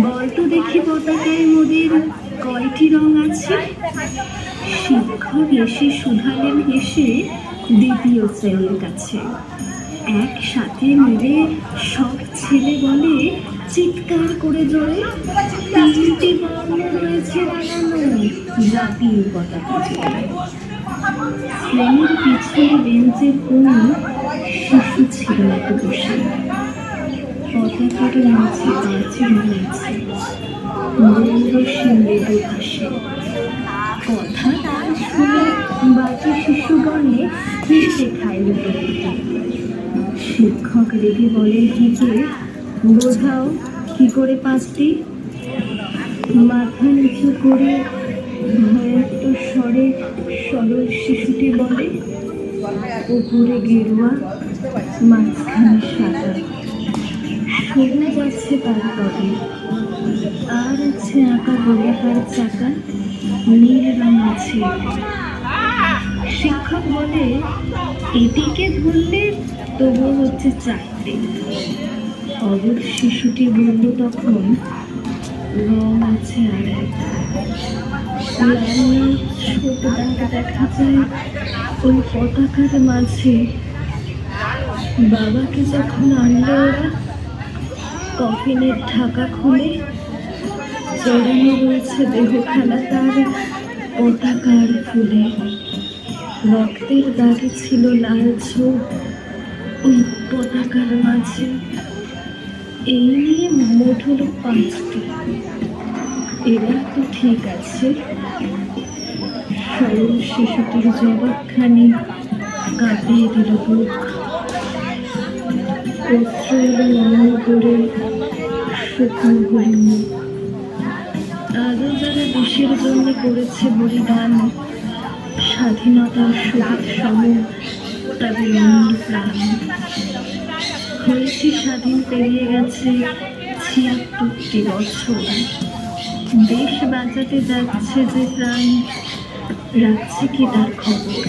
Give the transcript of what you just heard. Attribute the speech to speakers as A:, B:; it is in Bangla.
A: বলতো দেখি পতাকায় মোদের কয়টি রং আছে? শিক্ষক এসে শুধালেন হেসে দ্বিতীয় শ্রেণীর কাছে। একসাথে মিলে সব ছেলে বলে চিৎকার করে জোরে, তিনটি বর্ণ রয়েছে বানানো জাতীয় পতাকা জুড়ে। শ্রেণীর পিছনে বেঞ্চের কোণে শিশু ছিল এক বসে, পতাকার মাঝে বাঁচে রয়েছে শিমলের ভাসে। কথা তার শুনে বাকি শিশুগণে হেসে খায় লুটোপুটি। শিক্ষক রেগে বলেন হিকে, বোঝাও কি করে পাঁচটি? মাথা নিচু করে ভয়ার্ত স্বরে সরল শিশুটি বলে, উপরে গেরুয়া, মাঝখানে সাদা, সবুজ আছে তার তবে, আর আছে আঁকা গোলাকার চাকা, নীল রং আছে। শিক্ষক বলে, এটিকে ধরলে তবু হচ্ছে চারটে। অবধ শিশুটি বলল তখন, রং আছে আর একটা। ছোট দাগ দেখা যায় ওই পতাকার মাঝে। বাবাকে যখন আনলো ওরা, কফিনের ঢাকা খুলে জড়ানো রয়েছে দেহখানা তার পতাকার ফুলে। রক্তের দাগে ছিল লাল চোখ ওই পতাকার মাঝে। এই নিয়ে মোট হলো 5টি। এরা তো ঠিক আছে। সরল শিশুটির জবাবখানি কাঁপিয়ে দিল বুক। অস্ত্র এলো লাল করে শুকনো হরিণ। আরো যারা দেশের জন্য করেছে বলিদান, স্বাধীনতার শহীদ সম তাদের অমূল্য প্রাণ। হয়েছে স্বাধীন, পেরিয়ে গেছে 76টি বছর। দেশ বাঁচাতে যাচ্ছে যে প্রাণ, রাখছে কি তার খবর?